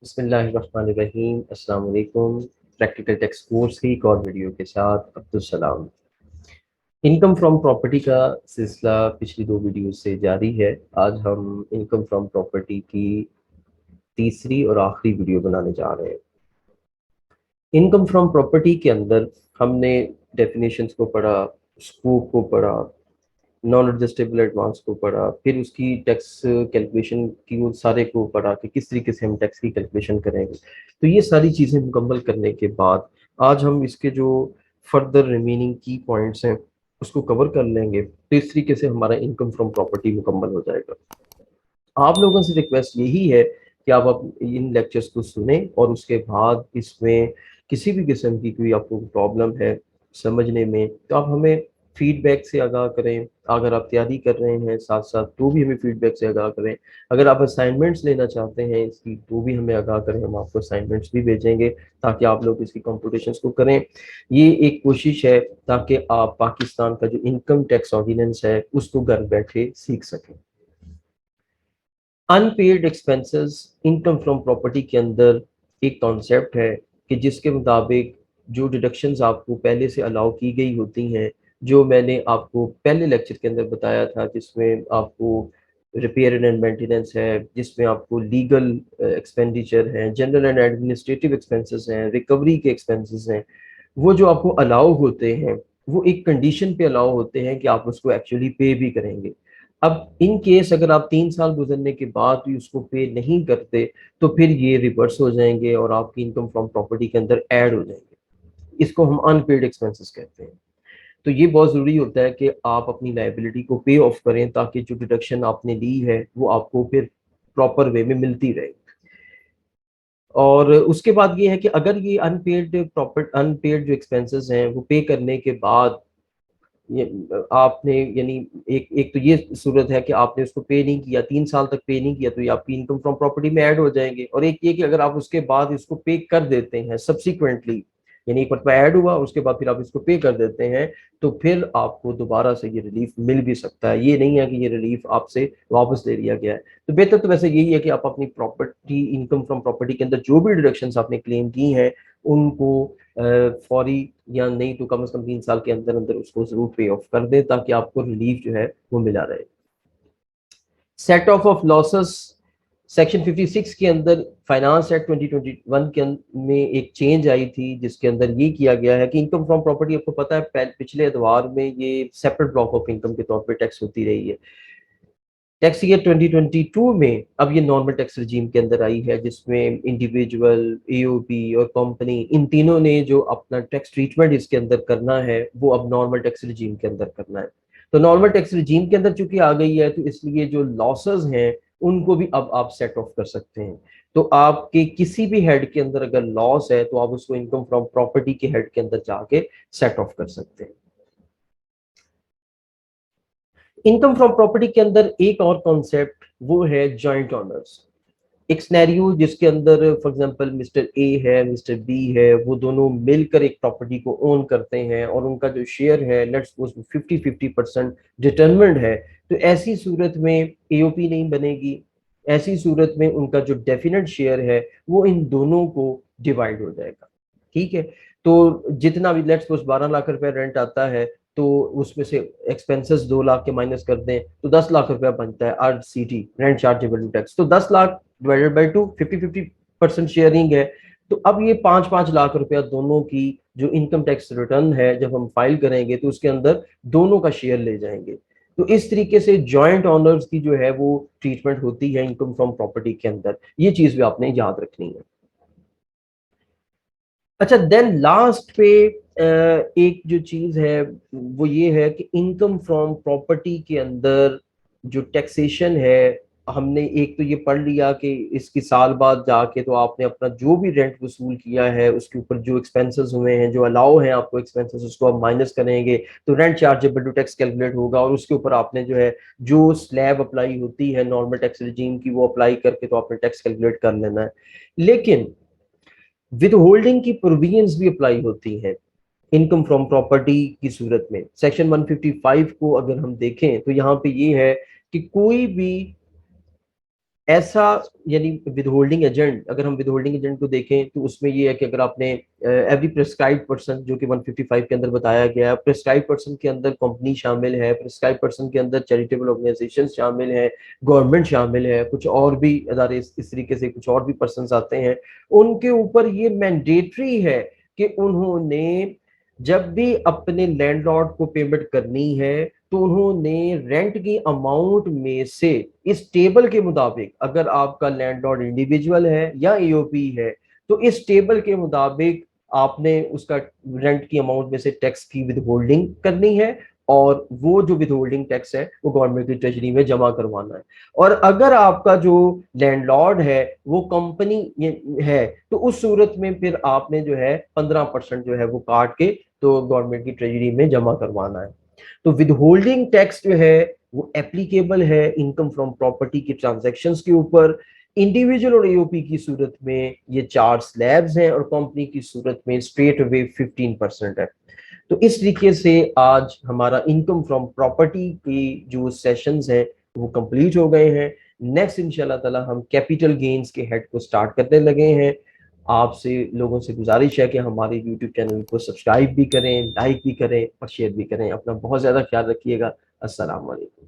बिस्मिल्लाहिर्रहमानिर्रहीम। अस्सलाम वालेकुम। प्रैक्टिकल टेक्स्ट कोर्स की एक और वीडियो के साथ Abdul Salam. Income from property का सिलसिला पिछली दो वीडियो से जारी है। आज हम इनकम फ्रॉम प्रॉपर्टी की तीसरी और आखिरी वीडियो बनाने जा रहे हैं। इनकम फ्रॉम प्रॉपर्टी के अंदर हमने डेफिनेशंस को पढ़ा, स्कोप को पढ़ा, नॉन एडजस्टेबल एडवांस को पढ़ा, फिर उसकी टैक्स कैलकुलेशन की वो सारे को पढ़ा कि किस तरीके से हम टैक्स की कैलकुलेशन करेंगे। तो ये सारी चीज़ें मुकम्मल करने के बाद आज हम इसके जो फर्दर रिमेनिंग की पॉइंट्स हैं उसको कवर कर लेंगे। तो इस तरीके से हमारा इनकम फ्रॉम प्रॉपर्टी मुकम्मल हो जाएगा। आप लोगों से रिक्वेस्ट यही है कि आप इन लेक्चर्स को सुने और उसके बाद इसमें किसी भी किस्म की कोई आपको प्रॉब्लम है समझने में तो आप हमें फीडबैक से आगाह करें। अगर आप तैयारी कर रहे हैं साथ साथ तो भी हमें फीडबैक से आगाह करें। अगर आप असाइनमेंट्स लेना चाहते हैं इसकी तो भी हमें आगाह करें, हम आपको असाइनमेंट्स भी भेजेंगे ताकि आप लोग इसकी कॉम्पिटिशन्स को करें। ये एक कोशिश है ताकि आप पाकिस्तान का जो इनकम टैक्स ऑर्डिनेंस है उसको घर बैठे सीख सकें। Unpaid expenses income from property के अंदर एक कॉन्सेप्ट है कि जिसके मुताबिक जो डिडक्शंस आपको पहले से अलाउ की गई होती हैं, जो मैंने आपको पहले लेक्चर के अंदर बताया था, जिसमें आपको रिपेयर एंड मेंटेनेंस है, जिसमें आपको लीगल एक्सपेंडिचर है, जनरल एंड एडमिनिस्ट्रेटिव एक्सपेंसेस हैं, रिकवरी के एक्सपेंसेस हैं, वो जो आपको अलाउ होते हैं वो एक कंडीशन पे अलाउ होते हैं कि आप उसको एक्चुअली पे भी करेंगे। अब इन केस अगर आप 3 साल गुजरने के बाद भी उसको पे नहीं करते तो फिर ये रिवर्स हो जाएंगे और आपकी इनकम फ्रॉम प्रॉपर्टी के अंदर ऐड हो जाएंगे। इसको हम अनपेड एक्सपेंसेस कहते हैं। तो ये बहुत ज़रूरी होता है कि आप अपनी लाइबिलिटी को पे ऑफ करें ताकि जो डिडक्शन आपने ली है वो आपको फिर प्रॉपर वे में मिलती रहे। और उसके बाद ये है कि अगर ये अनपेड जो एक्सपेंसेस हैं वो पे करने के बाद ये आपने यानी एक एक तो ये सूरत है कि आपने उसको पे नहीं किया, 3 साल तक पे नहीं किया, तो ये आपकी इनकम फ्रॉम प्रॉपर्टी में ऐड हो जाएंगे। और एक ये कि अगर आप उसके बाद इसको पे कर देते हैं सब्सिक्वेंटली, यानी एक बार ऐड हुआ उसके बाद फिर आप इसको पे कर देते हैं, तो फिर आपको दोबारा से ये रिलीफ मिल भी सकता है। ये नहीं है कि ये रिलीफ आपसे वापस ले लिया गया है। तो बेहतर तो वैसे यही है कि आप अपनी प्रॉपर्टी इनकम फ्रॉम प्रॉपर्टी के अंदर जो भी डिडक्शंस आपने क्लेम की हैं उनको फौरी या नहीं तो कम से कम 3 साल के अंदर अंदर उसको जरूर पे ऑफ कर दें ताकि आपको रिलीफ जो है वो मिला रहे। सेट ऑफ लॉसेस सेक्शन 56 के अंदर फाइनेंस एक्ट 2021 में एक चेंज आई थी जिसके अंदर ये किया गया है कि इनकम फ्रॉम प्रॉपर्टी, आपको पता है पिछले अदवार में ये सेपरेट ब्लॉक ऑफ इनकम के तौर पे टैक्स होती रही है। टैक्स ईयर 2022 में अब ये नॉर्मल टैक्स रिजीम के अंदर आई है जिसमें इंडिविजुअल, एओपी और कंपनी, इन तीनों ने जो अपना टैक्स ट्रीटमेंट इसके अंदर करना है वो अब नॉर्मल टैक्स रिजीम के अंदर करना है। तो नॉर्मल टैक्स रिजीम के अंदर चूंकि आ गई है तो इसलिए जो लॉसेस हैं उनको भी अब आप सेट ऑफ कर सकते हैं। तो आपके किसी भी हेड के अंदर अगर लॉस है तो आप उसको इनकम फ्रॉम प्रॉपर्टी के हेड के अंदर जाके सेट ऑफ कर सकते हैं। इनकम फ्रॉम प्रॉपर्टी के अंदर एक और कॉन्सेप्ट वो है जॉइंट ऑनर्स। एक सिनेरियो जिसके अंदर फॉर एग्जांपल मिस्टर ए है, मिस्टर बी है, वो दोनों मिलकर एक प्रॉपर्टी को ओन करते हैं और उनका जो शेयर है लेट्स सपोज 50-50% डिटरमिन्ड है। तो ऐसी सूरत में एओपी नहीं बनेगी। ऐसी सूरत में उनका जो डेफिनेट शेयर है वो इन दोनों को डिवाइड हो जाएगा। ठीक है। तो जितना भी लेट्स सपोज 12 लाख रुपए रेंट आता है तो उसमें से एक्सपेंसेस 2 लाख के माइनस कर दें तो 10 लाख रुपया बनता है आरसीटी, रेंट चार्जेबल टैक्स। तो 10 लाख डिवाइडेड बाई 2, 50-50% शेयरिंग है। तो अब ये 5-5 लाख रुपया दोनों की जो इनकम टैक्स रिटर्न है जब हम फाइल करेंगे तो उसके अंदर दोनों का शेयर ले जाएंगे। तो इस तरीके से जॉइंट ऑनर्स की जो है वो ट्रीटमेंट होती है इनकम फ्रॉम प्रॉपर्टी के अंदर। ये चीज भी आपने याद रखनी है। अच्छा, देन लास्ट पे एक जो चीज है वो ये है कि इनकम फ्रॉम प्रॉपर्टी के अंदर जो टैक्सेशन है, हमने एक तो ये पढ़ लिया कि इसकी साल बाद जाके तो आपने अपना जो भी रेंट वसूल किया है उसके ऊपर जो एक्सपेंसेस हुए हैं, जो अलाउ हैं आपको एक्सपेंसेस, उसको आप माइनस करेंगे तो rent chargeable to tax calculate होगा और उसके ऊपर आपने जो है जो स्लैब अप्लाई होती है नॉर्मल टैक्स रिजीम की वो अप्लाई करके तो आपने टैक्स कैलकुलेट कर लेना है। लेकिन विद होल्डिंग की प्रोविजंस भी अप्लाई होती हैं इनकम फ्रॉम प्रॉपर्टी की सूरत में। सेक्शन 155 को अगर हम देखें तो यहाँ पे ये है कि कोई भी ऐसा यानी विदहोल्डिंग एजेंट, अगर हम विदहोल्डिंग एजेंट को देखें तो उसमें ये है कि अगर आपने एवरी प्रेस्क्राइब पर्सन, जो कि 155 के अंदर बताया गया है, प्रेस्क्राइब पर्सन के अंदर कंपनी शामिल है, प्रेस्क्राइब पर्सन के अंदर चैरिटेबल ऑर्गेनाइजेशन शामिल है, गवर्नमेंट शामिल है, कुछ और भी अदारे इस तरीके से कुछ और भी पर्सन आते हैं, उनके ऊपर ये मैंडेटरी है कि उन्होंने जब भी अपने लैंडलॉर्ड को पेमेंट करनी है तो उन्होंने रेंट की अमाउंट में से इस टेबल के मुताबिक, अगर आपका लैंडलॉर्ड इंडिविजुअल है या ईओपी है, तो इस टेबल के मुताबिक आपने उसका रेंट की अमाउंट में से टैक्स की विदहोल्डिंग करनी है, और वो जो विदहोल्डिंग टैक्स है वो गवर्नमेंट की ट्रेजरी में जमा करवाना है। और अगर आपका जो लैंडलॉर्ड है वो कंपनी है, तो उस सूरत में फिर आपने जो है 15% जो है वो काट के तो गवर्नमेंट की ट्रेजरी में जमा करवाना है। तो विदहोल्डिंग टैक्स जो है वो एप्लीकेबल है इनकम फ्रॉम प्रॉपर्टी के ट्रांजैक्शंस के ऊपर। इंडिविजुअल और एओपी की सूरत में ये 4 स्लैब्स हैं, और कंपनी की सूरत में स्ट्रेट अवे 15% है। तो इस तरीके से आज हमारा इनकम फ्रॉम प्रॉपर्टी की जो सेशंस हैं वो कंप्लीट हो गए हैं। नेक्स्ट इंशाल्लाह ताला हम कैपिटल गेन्स के हेड को स्टार्ट करने लगे हैं। आपसे लोगों से गुजारिश है कि हमारे यूट्यूब चैनल को सब्सक्राइब भी करें, लाइक भी करें और शेयर भी करें। अपना बहुत ज़्यादा ख्याल रखिएगा। अस्सलाम वालेकुम।